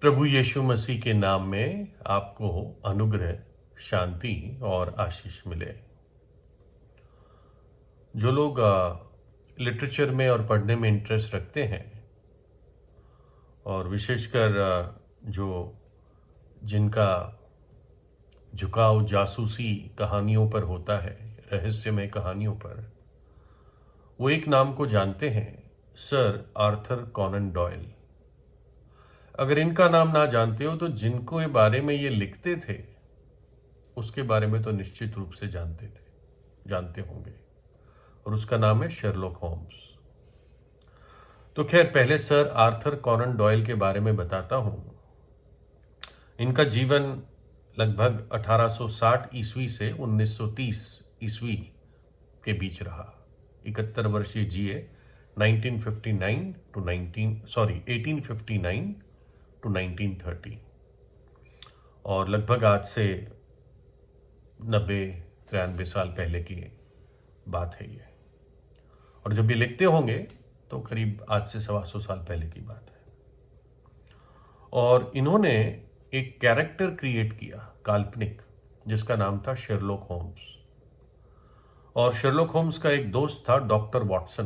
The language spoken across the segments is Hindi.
प्रभु यीशु मसीह के नाम में आपको अनुग्रह, शांति और आशीष मिले। जो लोग लिटरेचर में और पढ़ने में इंटरेस्ट रखते हैं और विशेषकर जो जिनका झुकाव जासूसी कहानियों पर होता है, रहस्यमय कहानियों पर, वो एक नाम को जानते हैं, सर आर्थर कॉनन डॉयल। अगर इनका नाम ना जानते हो तो जिनको ये बारे में ये लिखते थे उसके बारे में तो निश्चित रूप से जानते होंगे, और उसका नाम है शेरलॉक होम्स। तो खैर, पहले सर आर्थर कॉनन डॉयल के बारे में बताता हूं। इनका जीवन लगभग 1860 ईस्वी से 1930 ईस्वी के बीच रहा। 71 वर्ष ये जिए। 1859 टू 1930, और लगभग आज से 90-93 साल पहले की बात है ये। और जब ये लिखते होंगे तो करीब आज से 125 साल पहले की बात है। और इन्होंने एक कैरेक्टर क्रिएट किया, काल्पनिक, जिसका नाम था शेरलॉक होम्स। और शेरलॉक होम्स का एक दोस्त था डॉक्टर वॉटसन।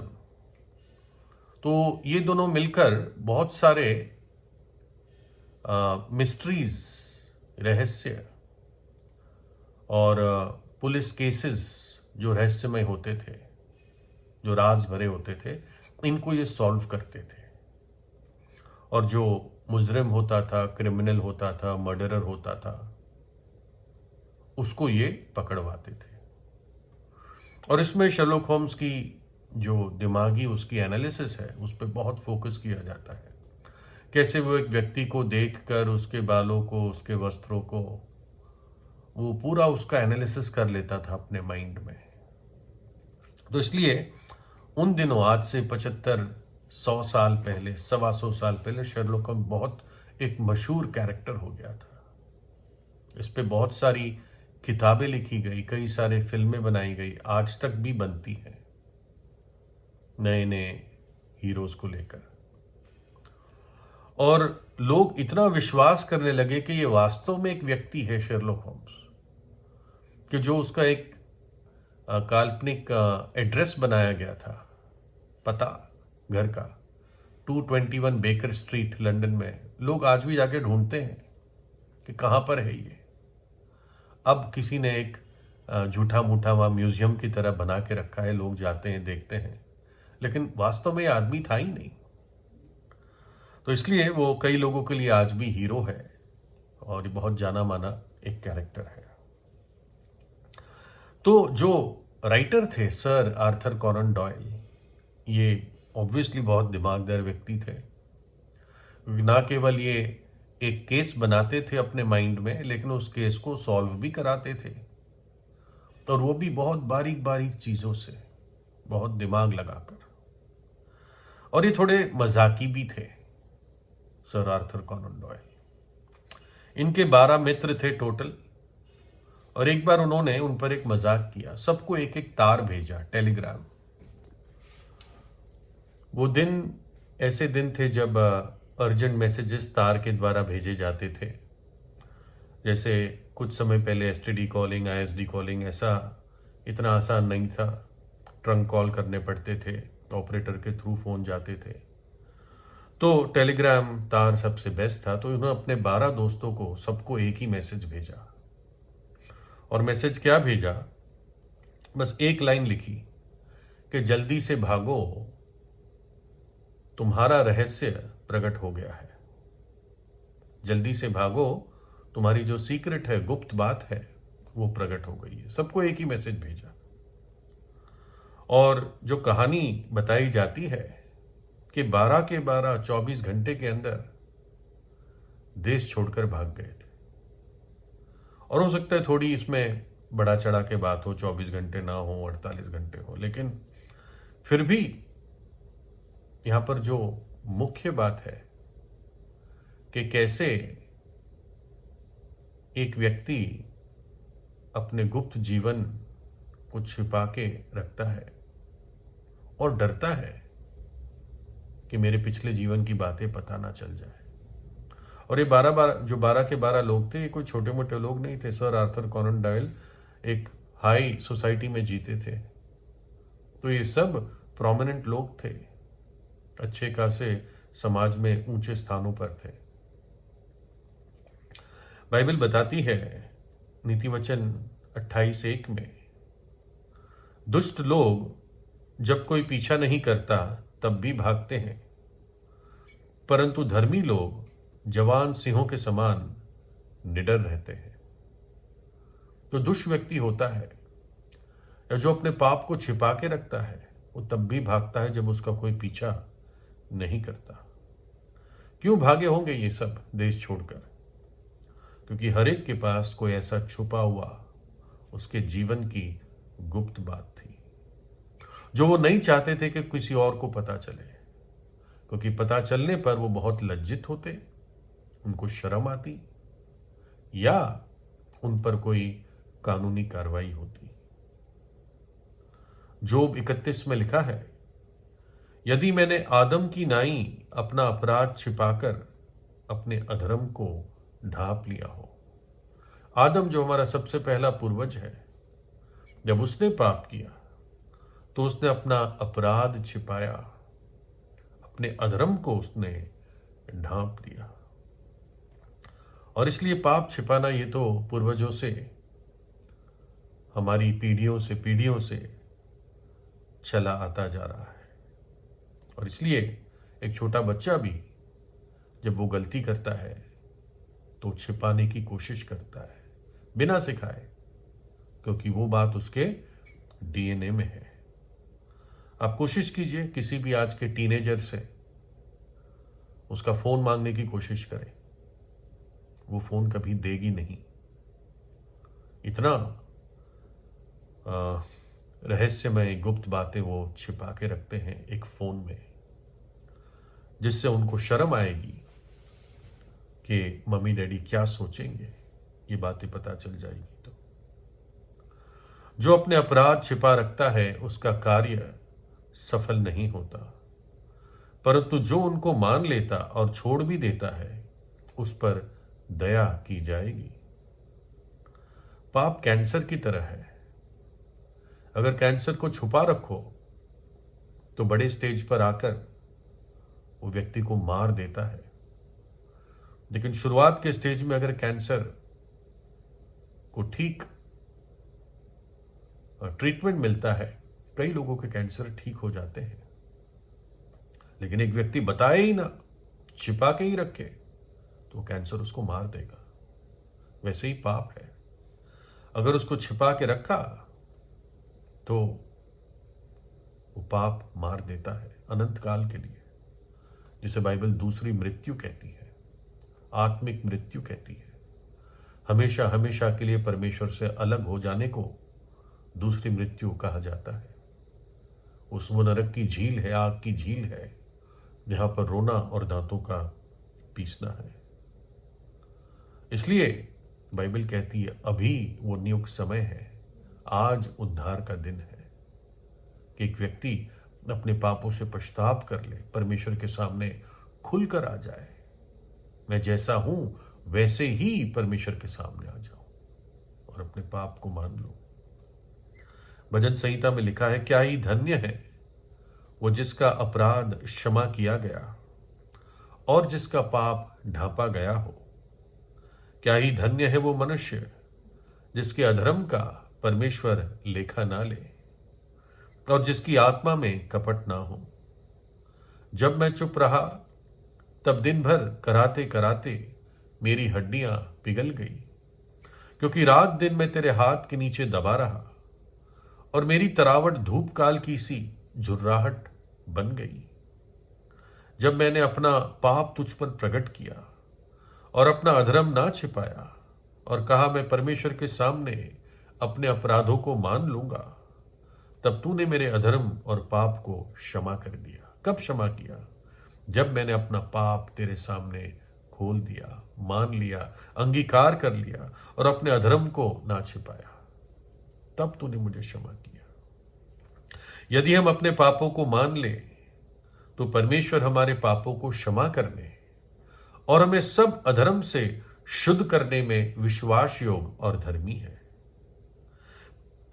तो ये दोनों मिलकर बहुत सारे मिस्ट्रीज, रहस्य और पुलिस केसेस जो रहस्यमय होते थे, जो राज भरे होते थे, इनको ये सॉल्व करते थे। और जो मुजरिम होता था, क्रिमिनल होता था, मर्डरर होता था, उसको ये पकड़वाते थे। और इसमें शेरलॉक होम्स की जो दिमागी उसकी एनालिसिस है, उस पर बहुत फोकस किया जाता है। कैसे वो एक व्यक्ति को देखकर उसके बालों को, उसके वस्त्रों को, वो पूरा उसका एनालिसिस कर लेता था अपने माइंड में। तो इसलिए उन दिनों, आज से 75-100 साल पहले, 125 साल पहले, शेरलॉक होम्स बहुत एक मशहूर कैरेक्टर हो गया था। इस पे बहुत सारी किताबें लिखी गई, कई सारे फिल्में बनाई गई, आज तक भी बनती हैं नए नए हीरोज को लेकर। और लोग इतना विश्वास करने लगे कि ये वास्तव में एक व्यक्ति है शेरलॉक होम्स, कि जो उसका एक काल्पनिक एड्रेस बनाया गया था, पता घर का, 221 बेकर स्ट्रीट, लंदन में। लोग आज भी जाके ढूंढते हैं कि कहां पर है ये। अब किसी ने एक झूठा मूठा वहां म्यूजियम की तरह बना के रखा है, लोग जाते हैं, देखते हैं, लेकिन वास्तव में ये आदमी था ही नहीं। तो इसलिए वो कई लोगों के लिए आज भी हीरो है और ये बहुत जाना माना एक कैरेक्टर है। तो जो राइटर थे सर आर्थर कॉनन डॉयल, ये ऑब्वियसली बहुत दिमागदार व्यक्ति थे। ना केवल ये एक केस बनाते थे अपने माइंड में, लेकिन उस केस को सॉल्व भी कराते थे, और वो भी बहुत बारीक बारीक चीजों से, बहुत दिमाग लगाकर। और ये थोड़े मजाकी भी थे सर आर्थर कॉनन डॉयल। इनके 12 मित्र थे टोटल, और एक बार उन्होंने उन पर एक मजाक किया, सबको एक एक तार भेजा, टेलीग्राम। वो दिन ऐसे दिन थे जब अर्जेंट मैसेजेस तार के द्वारा भेजे जाते थे। जैसे कुछ समय पहले एसटीडी कॉलिंग, आईएसडी कॉलिंग, ऐसा इतना आसान नहीं था। ट्रंक कॉल करने पड़ते थे, ऑपरेटर के थ्रू फोन जाते थे। तो टेलीग्राम तार सबसे बेस्ट था। तो उन्होंने अपने 12 दोस्तों को, सबको एक ही मैसेज भेजा। और मैसेज क्या भेजा? बस एक लाइन लिखी कि जल्दी से भागो, तुम्हारा रहस्य प्रकट हो गया है। जल्दी से भागो, तुम्हारी जो सीक्रेट है, गुप्त बात है, वो प्रकट हो गई है। सबको एक ही मैसेज भेजा। और जो कहानी बताई जाती है कि 12 के 12 24 घंटे के अंदर देश छोड़कर भाग गए थे। और हो सकता है थोड़ी इसमें बड़ा चढ़ा के बात हो, 24 घंटे ना हो, 48 घंटे हो, लेकिन फिर भी यहां पर जो मुख्य बात है कि कैसे एक व्यक्ति अपने गुप्त जीवन को छिपा के रखता है और डरता है कि मेरे पिछले जीवन की बातें पता ना चल जाए। और ये 12 जो 12 के 12 लोग थे, ये कोई छोटे मोटे लोग नहीं थे। सर आर्थर कॉनन डॉयल एक हाई सोसाइटी में जीते थे, तो ये सब प्रोमिनेंट लोग थे, अच्छे खासे समाज में ऊंचे स्थानों पर थे। बाइबल बताती है नीति वचन 28:1 में, दुष्ट लोग जब कोई पीछा नहीं करता तब भी भागते हैं, परंतु धर्मी लोग जवान सिंहों के समान निडर रहते हैं। जो दुष्ट व्यक्ति होता है या जो अपने पाप को छिपा के रखता है, वो तब भी भागता है जब उसका कोई पीछा नहीं करता। क्यों भागे होंगे ये सब देश छोड़कर? क्योंकि हर एक के पास कोई ऐसा छुपा हुआ उसके जीवन की गुप्त बात थी, जो वो नहीं चाहते थे कि किसी और को पता चले, क्योंकि पता चलने पर वो बहुत लज्जित होते, उनको शर्म आती या उन पर कोई कानूनी कार्रवाई होती। जोब 31 में लिखा है, यदि मैंने आदम की नाई अपना अपराध छिपाकर अपने अधर्म को ढांप लिया हो। आदम जो हमारा सबसे पहला पूर्वज है, जब उसने पाप किया तो उसने अपना अपराध छिपाया, अपने अधर्म को उसने ढांप दिया। और इसलिए पाप छिपाना ये तो पूर्वजों से, हमारी पीढ़ियों से चला आता जा रहा है। और इसलिए एक छोटा बच्चा भी जब वो गलती करता है तो छिपाने की कोशिश करता है बिना सिखाए, क्योंकि वो बात उसके डीएनए में है। आप कोशिश कीजिए किसी भी आज के टीनेजर से उसका फोन मांगने की कोशिश करें, वो फोन कभी देगी नहीं। इतना रहस्यमय गुप्त बातें वो छिपा के रखते हैं एक फोन में, जिससे उनको शर्म आएगी कि मम्मी डैडी क्या सोचेंगे, ये बातें पता चल जाएगी। तो जो अपने अपराध छिपा रखता है उसका कार्य सफल नहीं होता, परंतु जो उनको मान लेता और छोड़ भी देता है उस पर दया की जाएगी। पाप कैंसर की तरह है, अगर कैंसर को छुपा रखो तो बड़े स्टेज पर आकर वो व्यक्ति को मार देता है, लेकिन शुरुआत के स्टेज में अगर कैंसर को ठीक ट्रीटमेंट मिलता है, कई लोगों के कैंसर ठीक हो जाते हैं। लेकिन एक व्यक्ति बताए ही ना, छिपा के ही रखे, तो कैंसर उसको मार देगा। वैसे ही पाप है, अगर उसको छिपा के रखा तो वो पाप मार देता है अनंत काल के लिए, जिसे बाइबल दूसरी मृत्यु कहती है, आत्मिक मृत्यु कहती है। हमेशा हमेशा के लिए परमेश्वर से अलग हो जाने को दूसरी मृत्यु कहा जाता है। उस वो नरक की झील है, आग की झील है, जहां पर रोना और दांतों का पीसना है। इसलिए बाइबल कहती है अभी वो नियुक्त समय है, आज उद्धार का दिन है कि एक व्यक्ति अपने पापों से पश्चाताप कर ले, परमेश्वर के सामने खुलकर आ जाए। मैं जैसा हूं वैसे ही परमेश्वर के सामने आ जाऊं और अपने पाप को मान लूं। भजन संहिता में लिखा है, क्या ही धन्य है वो जिसका अपराध क्षमा किया गया और जिसका पाप ढांपा गया हो। क्या ही धन्य है वो मनुष्य जिसके अधर्म का परमेश्वर लेखा ना ले और जिसकी आत्मा में कपट ना हो। जब मैं चुप रहा तब दिन भर कराते कराते मेरी हड्डियां पिघल गई, क्योंकि रात दिन मैं तेरे हाथ के नीचे दबा रहा और मेरी तरावट धूप काल की सी झुर्राहट बन गई। जब मैंने अपना पाप तुझ पर प्रकट किया और अपना अधर्म ना छिपाया और कहा मैं परमेश्वर के सामने अपने अपराधों को मान लूंगा, तब तूने मेरे अधर्म और पाप को क्षमा कर दिया। कब क्षमा किया? जब मैंने अपना पाप तेरे सामने खोल दिया, मान लिया, अंगीकार कर लिया और अपने अधर्म को ना छिपाया, तब तूने मुझे क्षमा किया। यदि हम अपने पापों को मान लें तो परमेश्वर हमारे पापों को क्षमा करने और हमें सब अधर्म से शुद्ध करने में विश्वास योग और धर्मी है।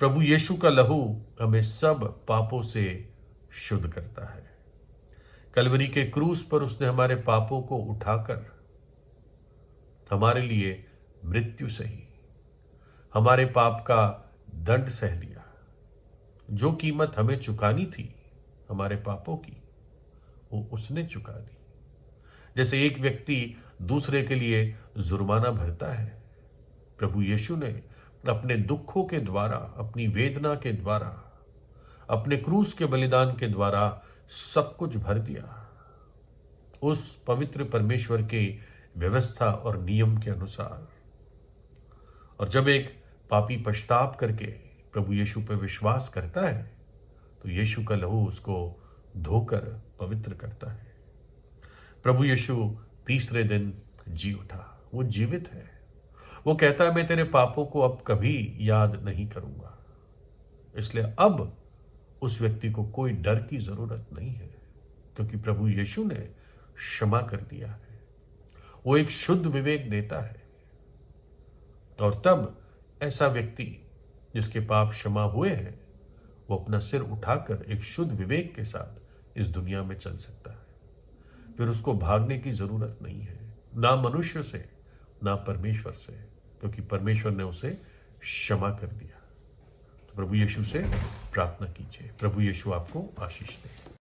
प्रभु यीशु का लहू हमें सब पापों से शुद्ध करता है। कलवरी के क्रूस पर उसने हमारे पापों को उठाकर हमारे लिए मृत्यु सही, हमारे पाप का दंड सह लिया। जो कीमत हमें चुकानी थी हमारे पापों की, वो उसने चुका दी। जैसे एक व्यक्ति दूसरे के लिए जुर्माना भरता है, प्रभु यीशु ने अपने दुखों के द्वारा, अपनी वेदना के द्वारा, अपने क्रूस के बलिदान के द्वारा सब कुछ भर दिया। उस पवित्र परमेश्वर के व्यवस्था और नियम के अनुसार। और जब एक पापी पश्चाताप करके प्रभु यीशु पर विश्वास करता है तो यीशु का लहू उसको धोकर पवित्र करता है। प्रभु यीशु तीसरे दिन जी उठा, वो जीवित है। वो कहता है मैं तेरे पापों को अब कभी याद नहीं करूंगा। इसलिए अब उस व्यक्ति को कोई डर की जरूरत नहीं है, क्योंकि प्रभु यीशु ने क्षमा कर दिया है। वो एक शुद्ध विवेक देता है। और तब ऐसा व्यक्ति जिसके पाप क्षमा हुए हैं, वो अपना सिर उठाकर एक शुद्ध विवेक के साथ इस दुनिया में चल सकता है। फिर उसको भागने की जरूरत नहीं है, ना मनुष्य से ना परमेश्वर से, क्योंकि परमेश्वर ने उसे क्षमा कर दिया। तो प्रभु यीशु से प्रार्थना कीजिए। प्रभु यीशु आपको आशीष दे।